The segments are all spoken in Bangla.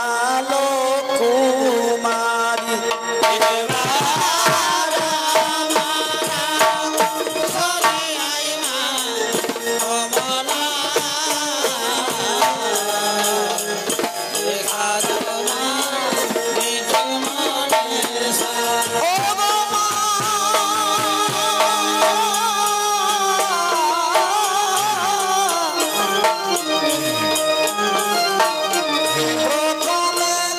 ভালো কুমারী প্রথমে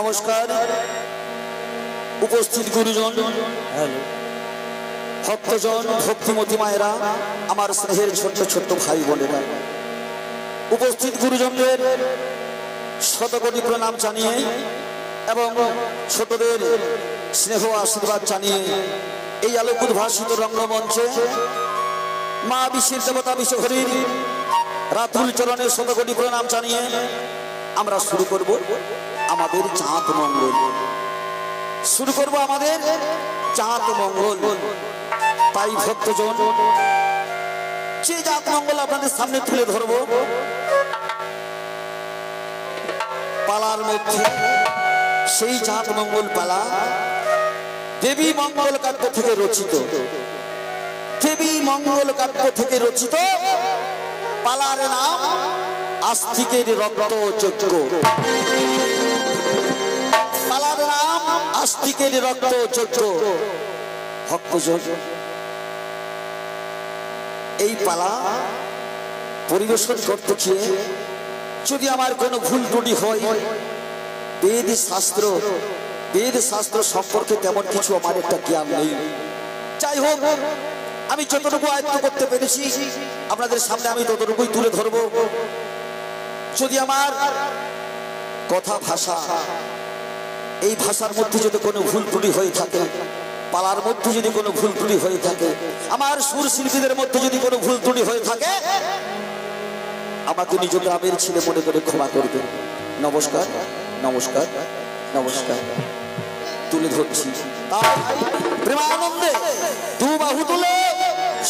নমস্কার উপস্থিত গুরুজন, ভক্তজন, ভক্তিমতী মায়েরা, আমার স্নেহের ছোট্ট ছোট্ট ভাই বোনেরা, উপস্থিত গুরুজনদের শতকোটি প্রণাম জানিয়ে এবং ছোটদের স্নেহ আশীর্বাদ জানিয়ে এই আলোক উদ্ভাসিত রঙ্গমঞ্চে মা বিশ্বের দেবতা বিশ্বহরির রাতুল চরণে শতকোটি প্রণাম জানিয়ে আমরা শুরু করব আমাদের চাঁদ মঙ্গল। শুরু করব আমাদের চাঁদ মঙ্গল। তাই ভক্তজন, যে চাঁদ মঙ্গল আপনাদের সামনে তুলে ধরব, পালার মধ্যে সেই চাঁদ মঙ্গল পালা দেবী মঙ্গল কাব্য থেকে রচিত। দেবী মঙ্গল কাব্য থেকে রচিত পালার নাম আস্তিকের রক্ত যজ্ঞ। পালার নাম আস্তিকের রক্ত যজ্ঞ। ভক্তজন, এই পালা পরিবেশন করতে গিয়ে যদি আমার কোনো ভুল ত্রুটি হয়, বেদ শাস্ত্র সম্পর্কে তেমন কিছু আমার একটা জ্ঞান নেই। যাই হোক, আমি যতটুকু আয়ত্ত করতে পেরেছি আপনাদের সামনে আমি ততটুকুই তুলে ধরব। যদি আমার কথা ভাষা, এই ভাষার মধ্যে যদি কোনো ভুল ত্রুটি হয়ে থাকে, পালার মধ্যে যদি কোনো ভুল ত্রুটি হয়ে থাকে, আমার সুর শিল্পীদের মধ্যে যদি কোনো ভুল ত্রুটি হয়ে থাকে, আমাকে নিজ গ্রামের ছেলে মনে করে ক্ষমা করবেন। নমস্কার, নমস্কার, নমস্কার তুলে ধরছি। প্রেমানন্দে দু বাহু তুলে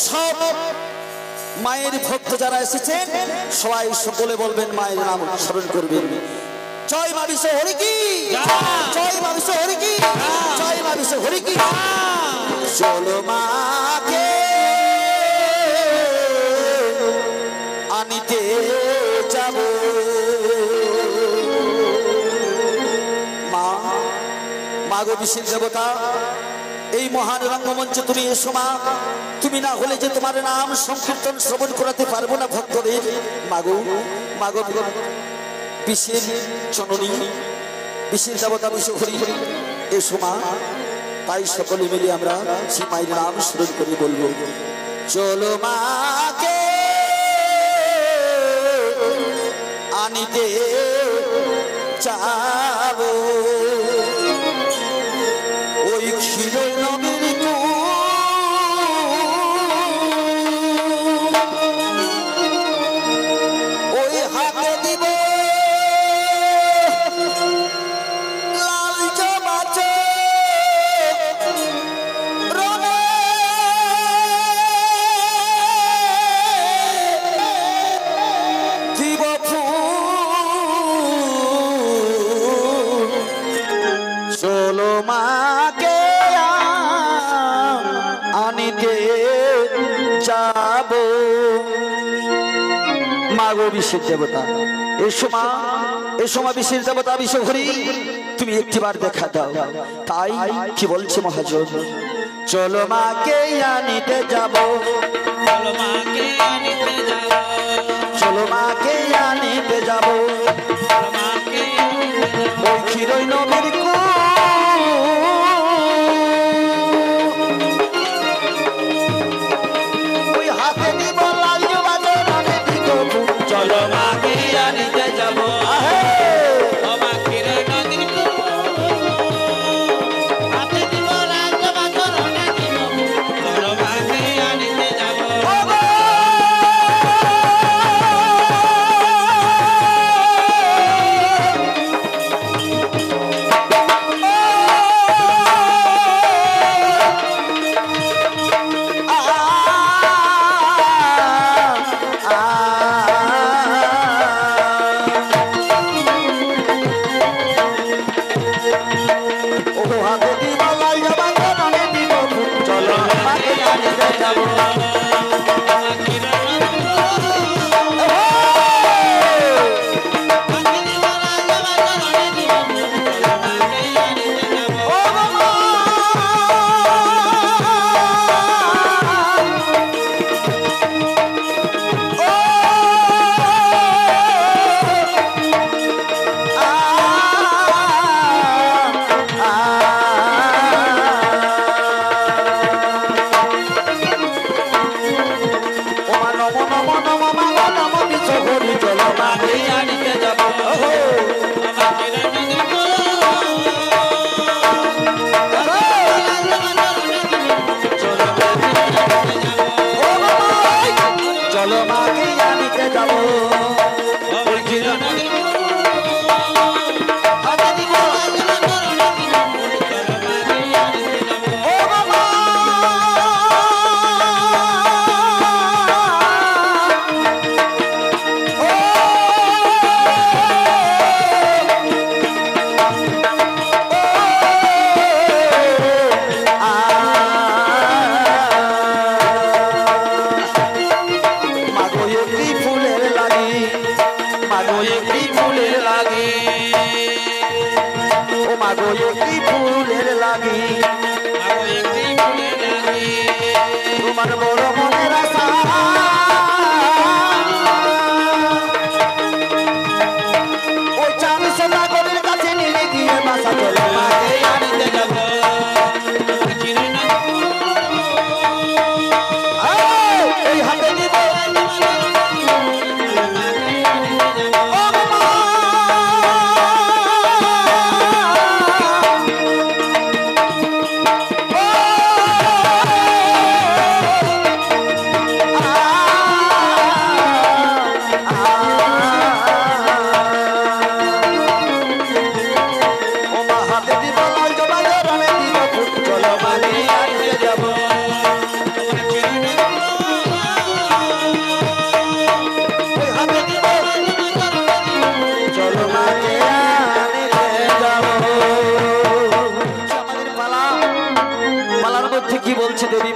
সব মায়ের ভক্ত যারা এসেছেন সবাই সকলে বলবেন, মায়ের নাম স্মরণ করবেন। জয় মা বিশ্ব হরি কি, জয় মা বিশ্ব হরি কি, জয় মা বিশ্ব হরি কি। চলো মাকে আনিতে যাব, মা মাগো বিশ্বের দেবতা, এই মহান রঙ্গমঞ্চে তুমি এসো মা। তুমি না হলে যে তোমার নাম সংকীর্তন শ্রবণ করাতে পারবো না ভক্তদের। মাগো মাগো বিশ্বের জননী, বিশ্বের দেবতা বিশ্বহরি, এসো মা। তাই সকলে মিলে আমরা সেই মায়ের নাম স্মরণ করে বলবো, চলো মাকে আনিতে যাব, ওই ক্ষীর নবীর ওই হাতে দিব লাল জমাচ রঙে, দিব ফুল। চলো মাকে আনিতে যাব, মাগো বিশ্বের দেবতা এসো মা, এসো মা বিশ্বের দেবতা বিশ্বহরি, তুমি একটিবার দেখা দাও। তাই কি বলছে মহাজন, চলো মাকে আনিতে যাব, চলো মাকে আনিতে যাব, চলো মাকে আনিতে যাব, চলো মাকে আনিতে যাব, ওই ক্ষীরই নবীর ওই হাতে দিব লাল জমাচর রঙে, দিব ফুল। চলো মাকে আনিতে যাব, ও মাকে নদীর কূল। হাতে দিব লাল জমাচর রঙে, দিব ফুল। চলো মাকে আনিতে যাব,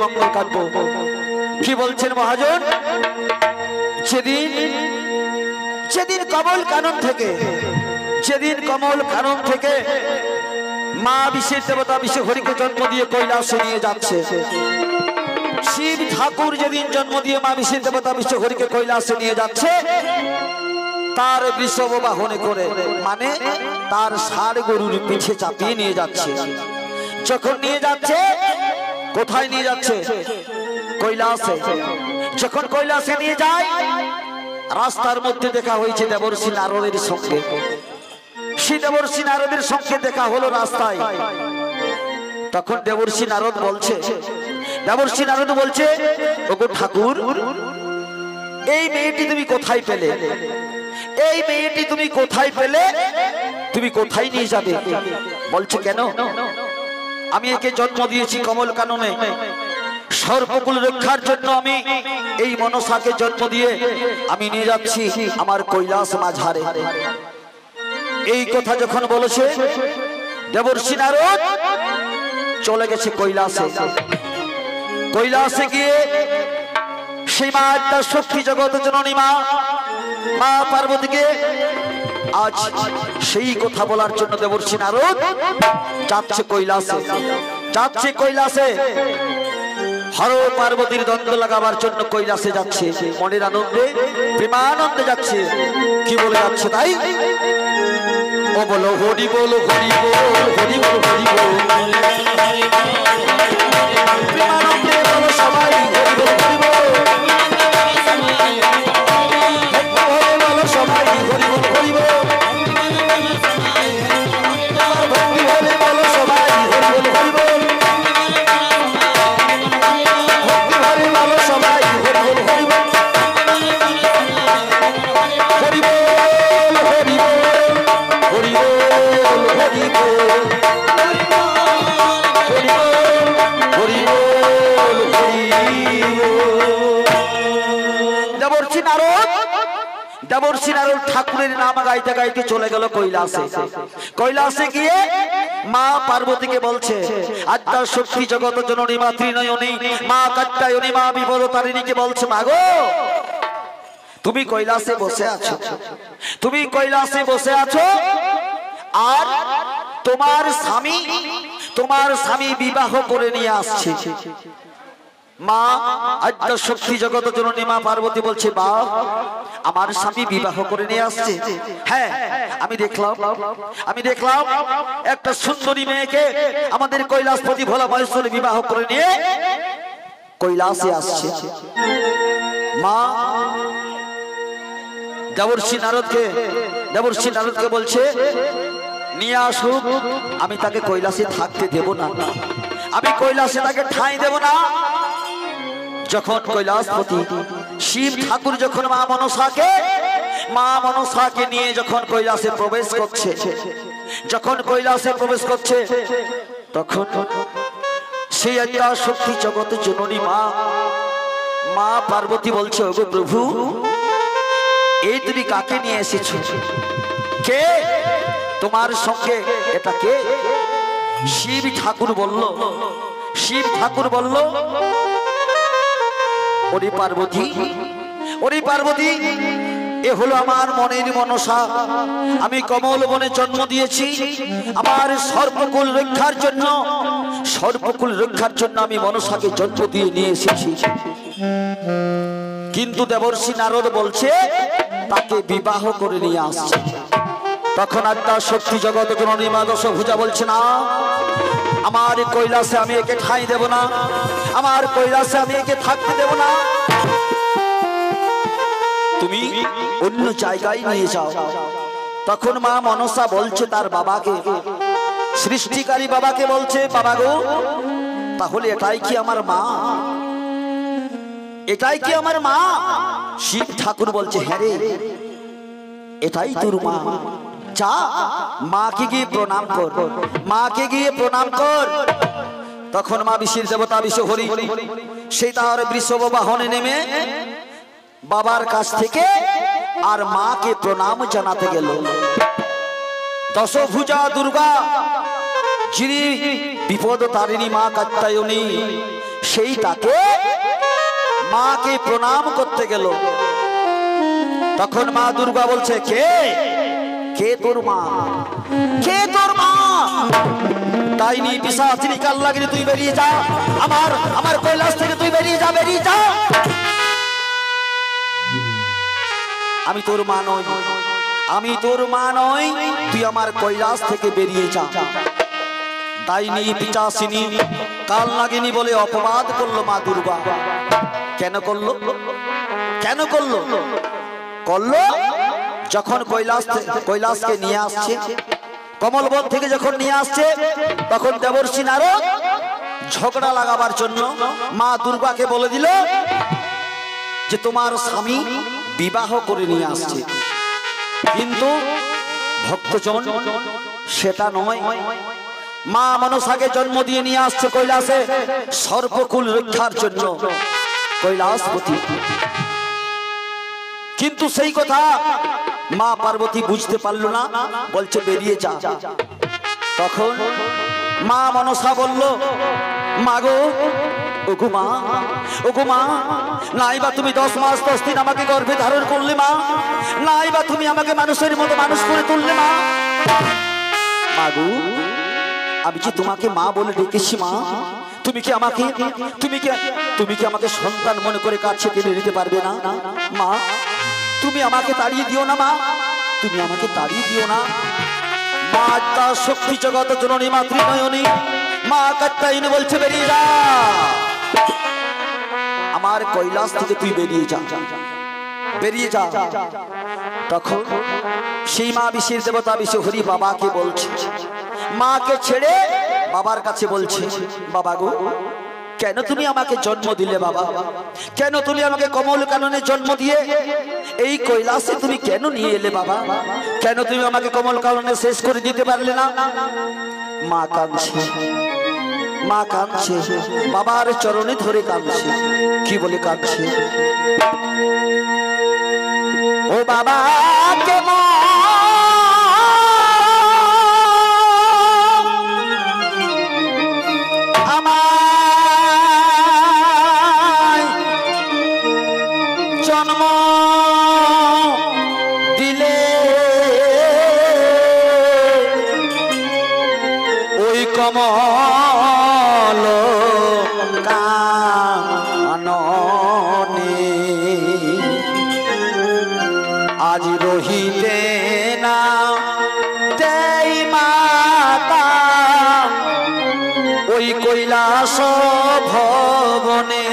মঙ্গল কাটব। কি বলছেন মহাজন? যেদিন কমল কানন থেকে মা বিশ্বের দেবতা বিশ্ব হরিকে জন্ম দিয়ে কৈলাসে নিয়ে যাচ্ছে। শিব ঠাকুর যেদিন জন্ম দিয়ে মা বিশ্বের দেবতা বিশ্ব হরিকে কৈলাসে নিয়ে যাচ্ছে, তার বৃষভ বাহনে করে, মানে তার ষাঁড় গরুর পিঠে চাপিয়ে নিয়ে যাচ্ছে। যখন নিয়ে যাচ্ছে, কোথায় নিয়ে যাচ্ছে? কৈলাসে। যখন কৈলাসে নিয়ে যায়, রাস্তার মধ্যে দেখা হয়েছে দেবর্ষি নারদের সঙ্গে। সেই দেবর্ষি নারদের সঙ্গে দেখা হলো রাস্তায়। তখন দেবর্ষি নারদ বলছে, ওগো ঠাকুর, এই মেয়েটি তুমি কোথায় পেলে? এই মেয়েটি তুমি কোথায় পেলে? তুমি কোথায় নিয়ে যাবে? বলছে, কেন? আমি একে জন্ম দিয়েছি কমল কাননে, সর্বকুল রক্ষার জন্য আমি এই মনসাকে জন্ম দিয়ে আমি নিয়ে যাচ্ছি আমার কৈলাস মাঝারে। এই কথা যখন বলেছে, দেবর্ষি নারদ চলে গেছে কৈলাসে। কৈলাসে গিয়ে সেই মা একটা শক্তি জগৎ জননী মা পার্বতীকে আজ সেই কথা বলার জন্য দেবর্ষি নারদ যাচ্ছে কৈলাসে। হর পার্বতীর দ্বন্দ্ব লাগাবার জন্য কৈলাসে যাচ্ছে। মনের আনন্দে, প্রেমানন্দে যাচ্ছে। কি বলে যাচ্ছে তাই? ও বলো হরি বল, হরি বল, হরি বল, হরি বল। প্রেমানন্দে বলো সবাই হরি বল, হরি বল। বলো সবাই হরি বল, হরি বল। ভক্তি বলে বলো সবাই হরি বল, হরি বল। ভক্তি বলে বলো সবাই হরি বল, হরি বল। হরি বল, হরি বল, হরি বল, হরি বল, হরি বল, হরি বল। দেবর্ষি নারদ ঠাকুরের নাম গাইতে গাইতে চলে গেল কৈলাসে গিয়ে মা পার্বতীকে বলছে, আদ্যা শক্তি জগৎ জননী মা ত্রিনয়নী মা কাত্যায়নী মা বিপদতারিণীকে বলছে, মাগো তুমি কৈলাসে বসে আছো, আর তোমার স্বামী বিবাহ করে নিয়ে আসছে। মা আদ্যা শক্তি জগৎ জননী মা পার্বতী বলছে, বা আমার স্বামী বিবাহ করে নিয়ে আসছে। হ্যাঁ, আমি দেখলাম একটা সুন্দরী মেয়েকে আমাদের কৈলাসপতি ভোলা মহেশ্বরী বিবাহ করে নিয়ে কৈলাসে আসছে। মা দেবর্ষি নারদকে বলছে, নিয়ে আসুক, আমি তাকে কৈলাসে থাকতে দেব না, আমি কৈলাসে তাকে ঠাঁই দেব না। যখন কৈলাসপতি শিব ঠাকুর যখন মা মনসাকে নিয়ে যখন কৈলাসে প্রবেশ করছে, তখন সেই আদ্যা শক্তি জগৎ জননী মা পার্বতী বলছে, ওগো প্রভু, এই তুমি কাকে নিয়ে এসেছো? কে তোমার সঙ্গে? এটা কে? শিব ঠাকুর বলল, ওরে পার্বতী, এ হলো আমার মনের মনসা। আমি কমল বনে জন্ম দিয়েছি আমার সর্বকুল রক্ষার জন্য আমি মনসাকে জন্ম দিয়ে নিয়ে এসেছি। কিন্তু দেবর্ষি নারদ বলছে তাকে বিবাহ করে নিয়ে আসছে। তখন আদ্যা শক্তি জগৎ জননী মা দশভুজা বলছে, না, আমার কৈলাসে আমি একে ঠাঁই দেব না, আমার কৈলাসে আমি একে থাকতে দেব না, তুমি অন্য জায়গায় নিয়ে যাও। তখন মা মনসা বলছে তার বাবাকে, সৃষ্টিকারী বাবাকে বলছে, বাবা গো, তাহলে এটাই কি আমার মা? শিব ঠাকুর বলছে, হ্যাঁ রে, এটাই তোর মা। যা, মাকে গিয়ে প্রণাম কর। তখন মা বিশ্বের দেবতা বিশ্ব হরি সেই তার বৃষভ বাহনে নেমে বাবার কাছ থেকে আর মাকে প্রণাম জানাতে গেল। দশভুজা দুর্গা, যিনি বিপদ তারিণী মা কাত্যায়নী, সেই তাকে মাকে প্রণাম করতে গেল। তখন মা দুর্গা বলছে, কে কে তোর মা? কে তোর মা? ডাইনি পিশাচিনী কালনাগিনী, তুই বেরিয়ে যা, আমার কৈলাস থেকে তুই বেরিয়ে যা, বেরিয়ে যা। আমি তোর মা নই, আমি তোর মা নই, তুই আমার কৈলাস থেকে বেরিয়ে যা। ডাইনি পিশাচিনী কালনাগিনী বলে অপবাদ করলো মা দুর্গা। কেন করলো? কেন করলো? করলো যখন কৈলাসকে নিয়ে আসছে, কমলবন থেকে যখন নিয়ে আসছে, তখন দেবর্ষি নারদ ঝগড়া লাগাবার জন্য মা দুর্গাকে বলে দিল যে তোমার স্বামী বিবাহ করে নিয়ে আসছে। কিন্তু ভক্তজন সেটা নয়, মা মনসাকে জন্ম দিয়ে নিয়ে আসছে কৈলাসে সর্বকুল রক্ষার জন্য, কৈলাসপতি। কিন্তু সেই কথা মা পার্বতী বুঝতে পারল না, বলছে বেরিয়ে যা। তখন মা মনসা বলল, মা গো, ওগো মা, ওগো মা, নাই বা তুমি 10 মাস 10 দিন আমাকে গর্ভে ধারণ করলে মা, নাই বা তুমি আমাকে মানুষের মতো মানুষ করে তুললে মা। মা গো, আমি যে তোমাকে মা বলে ডেকেছি মা, তুমি কি আমাকে সন্তান মনে করে কাছে টেনে নিতে পারবে না মা? তুমি আমাকে তাড়িয়ে দিও না মা, তুমি আমাকে তাড়িয়ে দিও না মা। তার শক্তি জগত জননী মাতৃনয়নী মা কাত্যায়নী বলছে, বেরিয়ে যা, আমার কৈলাস থেকে তুই বেরিয়ে যা, বেরিয়ে যা। তখন সেই মা বিশেষ দেবতা বিশেষ হরি বাবাকে বলছে, মাকে ছেড়ে বাবার কাছে বলছে, বাবা গো, কেন তুমি আমাকে জন্ম দিলে বাবা? কেন তুমি আমাকে কমল কাননে জন্ম দিয়ে এই কৈলাসে তুমি কেন নিয়ে এলে বাবা? কেন তুমি আমাকে কমল কাননে শেষ করে দিতে পারলে না? মা কাঁদছে, মা কাঁদছে, বাবার চরণে ধরে কাঁদছে। কি বলে কাঁদছে? ও বাবা কে মা, জন্ম দিলে ওই কমল কাননে, আজ রহিতে না তেই মাতা ওই কৈলাস ভবনে।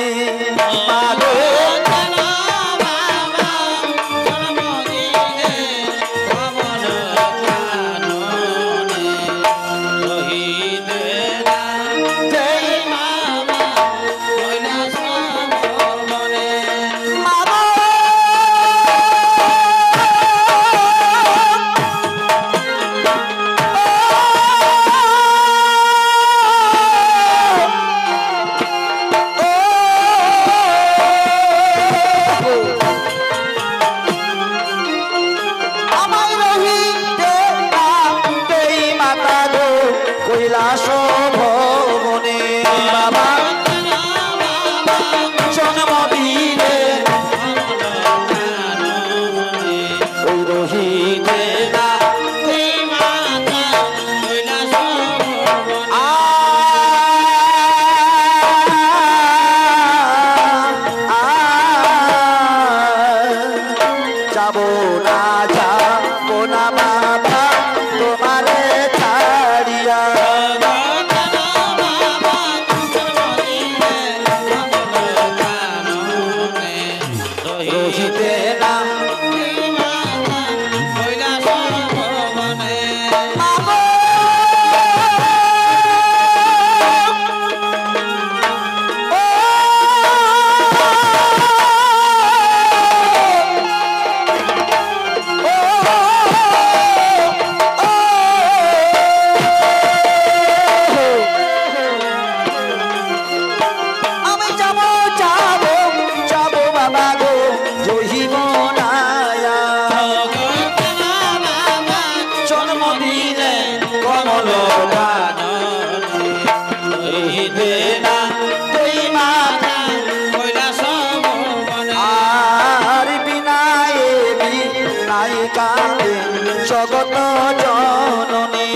জগত জননী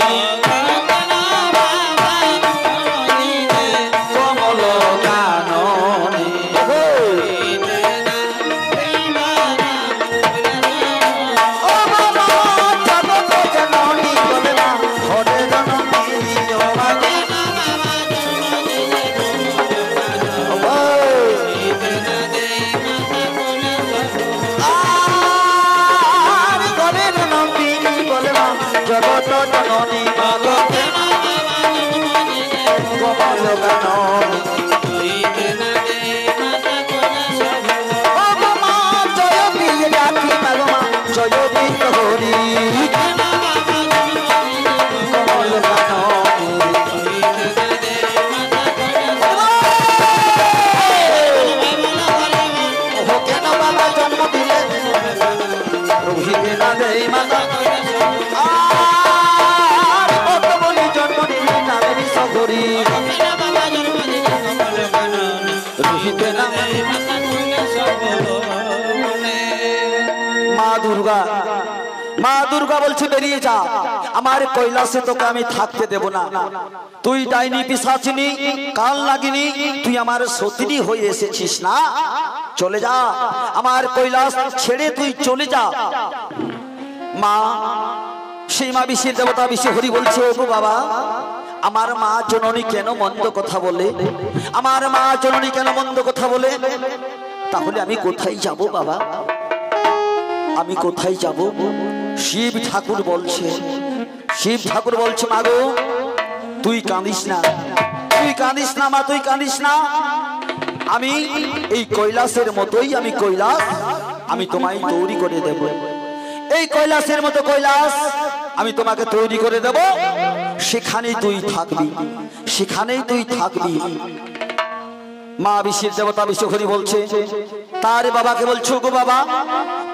কমল কাননী ও বাবা জগত জননী বলে মা হরে জননী ও মাগো জগত জননী মাগো কমল কাননী ও মা জয় বীর রাখি মাগো মা জয় বীর হরি কমল কাননী ও কেন বাবা জন্ম দিলে রোহিতে না দেই মাতা মা দুর্গা বলছে বেরিয়ে যা আমার কৈলাসে তোকে আমি থাকতে দেব না তুই ডাইনি পিশাচিনী কাল লাগিনি তুই আমার সতিনী হয়ে এসেছিস না চলে যা আমার কৈলাস ছেড়ে তুই চলে যা মা সেই মা বিশ্বের দেবতা বিশ্ব হরি বলছে ও বাবা আমার মা জননী কেন মন্দ কথা বলে আমার মা জননী কেন মন্দ কথা বলে তাহলে আমি কোথায় যাব বাবা আমি কোথায় যাব শিব ঠাকুর বলছে মাগো তুই কাঁদিস না মা তুই কাঁদিস না আমি এই কৈলাসের মতোই আমি কৈলাস আমি তোমায় তৈরি করে দেব এই কৈলাসের মতো কৈলাস আমি তোমাকে তৈরি করে দেব সেখানেই তুই থাকবি মা বিশ্বের দেবতা বিশ্ব হরি বলছে তার বাবাকে বলছো গো বাবা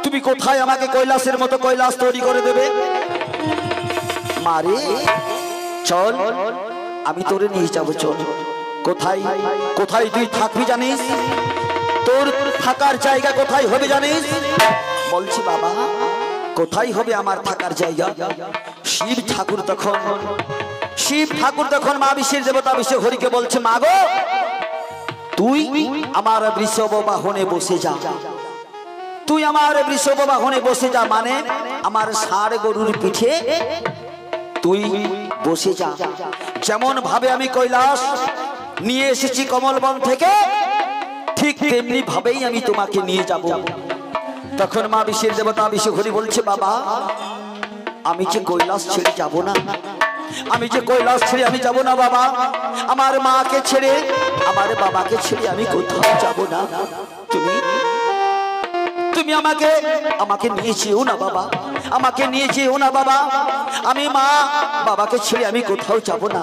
তুমি কোথায় আমাকে কৈলাসের মতো কৈলাস তৈরি করে দেবে মারে চল আমি তোরে নিয়ে যাবো চল কোথায় তুই থাকবি জানিস তোর থাকার জায়গা কোথায় হবে জানিস বলছি বাবা কোথায় হবে আমার থাকার জায়গা শিব ঠাকুর তখন মা বিশ্বের দেবতা বিশ্ব হরিকে বলছে মা গো তুই আমার বৃষভ বাহনে বসে যা মানে আমার ষাঁড় গরুর পিঠে তুই বসে যা যেমন ভাবে আমি কৈলাস নিয়ে এসেছি কমলবন থেকে ঠিক তেমনি ভাবেই আমি তোমাকে নিয়ে যাব তখন মা বিশ্বের দেবতা বিশ্ব হরি বলছে বাবা আমি যে কৈলাস ছেড়ে যাব না আমি যাব না বাবা আমার মাকে ছেড়ে আমার বাবাকে ছেড়ে আমি কোথাও যাব না তুমি আমাকে নিয়ে যেও না বাবা আমি মা বাবাকে ছেড়ে আমি কোথাও যাব না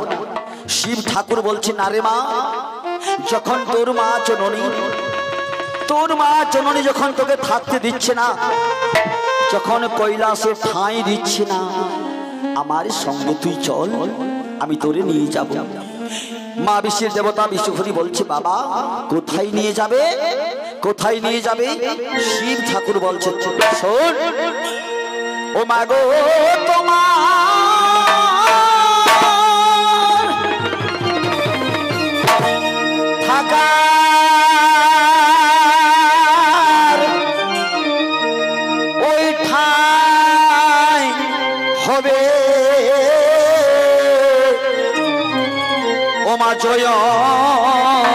শিব ঠাকুর বলছে না রে মা যখন তোর মা জননী যখন তোকে থাকতে দিচ্ছে না যখন কৈলাসে ঠাঁই দিচ্ছে না আমার সঙ্গে তুই চল আমি তোরে নিয়ে যাব মা বিশ্বের দেবতা বিশ্বহরি বলছে বাবা কোথায় নিয়ে যাবে শিব ঠাকুর বলছে শোন ও মা গো তোমার থাকার ওই ঠাই হবে ও মা জয়ন্তী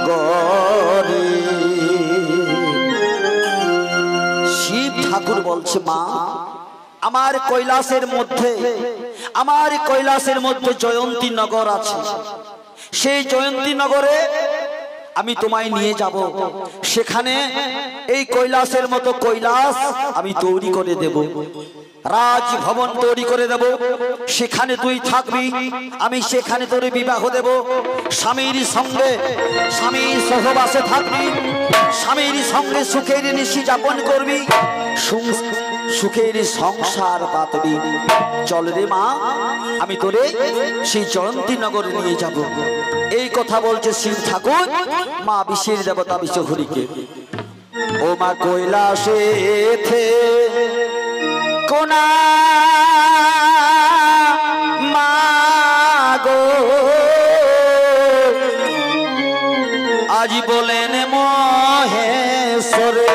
গরে শিব ঠাকুর বলছে মা আমার কৈলাসের মধ্যে জয়ন্তী নগর আছে সেই জয়ন্তী নগরে আমি তোমায় নিয়ে যাব সেখানে এই কৈলাসের মতো কৈলাস আমি তৈরি করে দেব রাজভবন তৈরি করে দেব সেখানে তুই থাকবি আমি সেখানে তোর বিবাহ দেব স্বামীর সহবাসে থাকবি স্বামীর সঙ্গে সুখের নিশি যাপন করবি সুখের সংসার পাতবি চল রে মা আমি তোরে সেই জয়ন্তী নগরে নিয়ে যাব এই কথা বলছে শিব ঠাকুর মা বিশ্বের দেবতা বিশ্বহরিকে ও মা কৈলাসে থে কোনা মাগো আজি বলেন মহেশ্বরে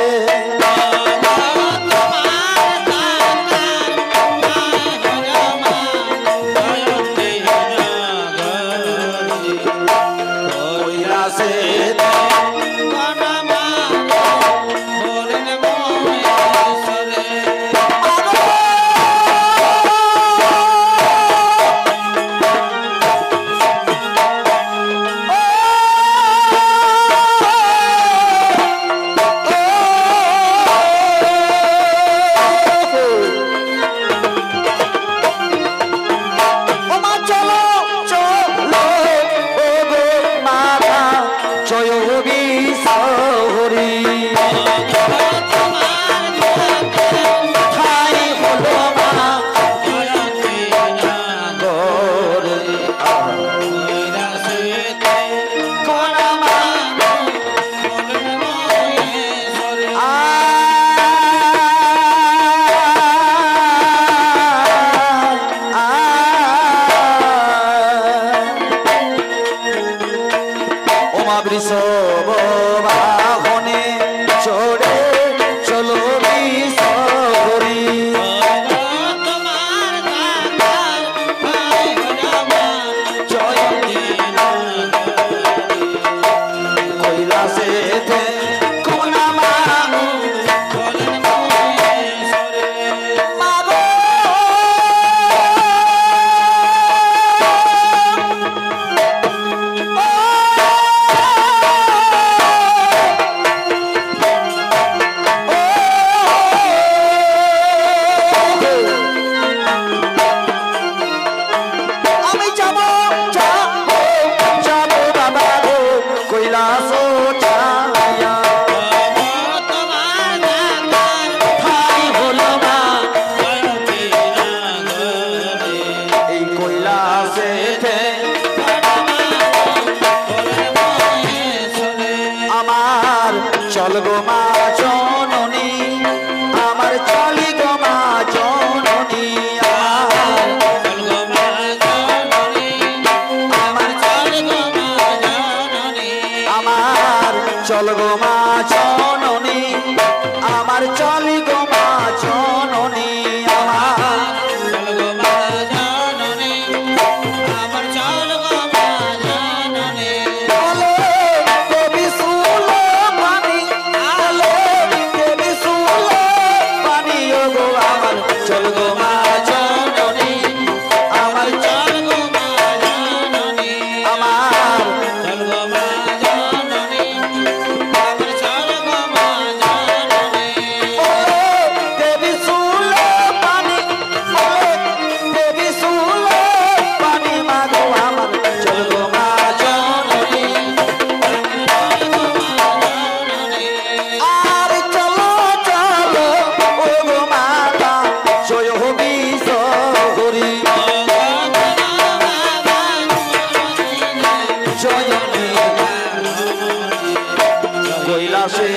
চল গো মা জননী আমার চল গো মা জননী আমার চল গো মা জননী আমার চল গো মা জননী আলো দেবী সুলো পানি আলো দেবী সুলো পানি ও গো আমার চল গো মা জননী আমার চল গো মা জননী আমার চল গো মা জননী আমার চল গো মা জননী দেবী সুলো পানি দেবী সুলো পানি মা গো আমার চল গো মা জননী আর চলো চলো ও গো মাতা জয় হবি হরি জয় কৈলাসে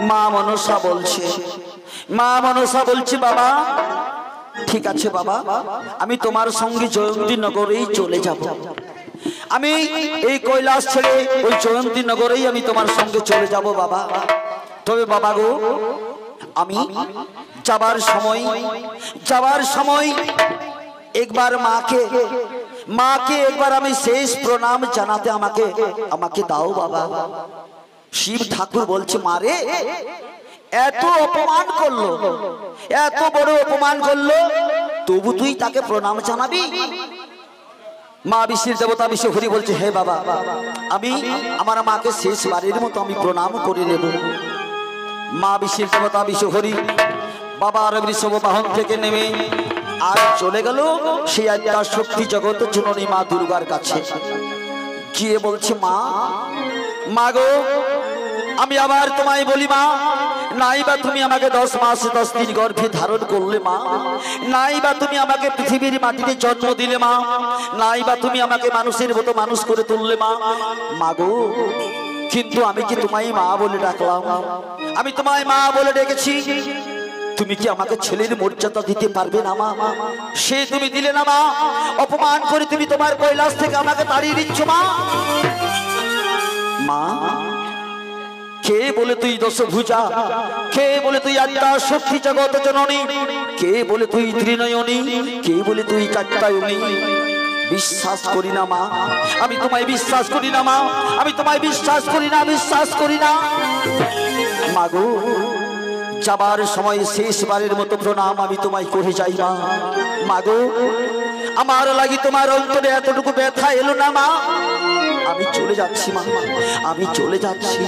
মা মনসা বলছে, মা মনসা বলছে বাবা ঠিক আছে বাবা, আমি তোমার সঙ্গে জয়ন্তী নগরেই চলে যাব। আমি এই কৈলাস ছেড়ে ওই জয়ন্তী নগরেই আমি তোমার সঙ্গে চলে যাব বাবা। তবে বাবা গো, আমি যাবার সময় একবার মাকে একবার আমি শেষ প্রণাম জানাতে আমাকে দাও বাবা। শিব ঠাকুর বলছে মারে, এত অপমান করলো, এত বড় অপমান করলো, তবু তুই তাকে প্রণাম জানাবি? মা বিষ্ণুর দেবতা বিষ্ণু হরি বলছে হে বাবা, আমি আমার মাকে শেষবারের মতো আমি প্রণাম করে নেব। মা বিষ্ণুর দেবতা বিষ্ণু হরি বাবার বৃষভ বাহন থেকে নেমে আর চলে গেল সেই আদ্যা শক্তি জগৎ জননী মা দুর্গার কাছে। গিয়ে বলছে মা গো, আমি আবার তোমায় বলি মা, নাই বা তুমি আমাকে 10 মাস 10 দিন গর্ভে ধারণ করলে মা, নাই বা তুমি আমাকে পৃথিবীর মাটিতে জন্ম দিলে মা, নাই বা তুমি আমাকে মানুষের মতো মানুষ করে তুললে মা গো, কিন্তু আমি কি তোমায় মা বলে ডাকলাম? আমি তোমায় মা বলে ডেকেছি, তুমি কি আমাকে ছেলের মর্যাদা দিতে পারবে না মা? সে তুমি দিলে না মা, অপমান করে তুমি তোমার কৈলাস থেকে আমাকে তাড়িয়ে দিচ্ছ মা। মা কে বলে তুই দশভুজা, কে বলে তুই আদ্যা শক্তি জগৎ জননী, কে বলে তুই ত্রিনয়নী, কে বলে তুই কাত্যায়নী? বিশ্বাস করি না মা, আমি তোমায় বিশ্বাস করি না মা, আমি তোমায় বিশ্বাস করি না। মা গো, যাবার সময় শেষবারের মতো প্রণাম আমি তোমায় করে যাই মা গো, আমার লাগি তোমার অন্তরে এতটুকু ব্যথা এলো না মা? আমি চলে যাচ্ছি মা, আমি চলে যাচ্ছি।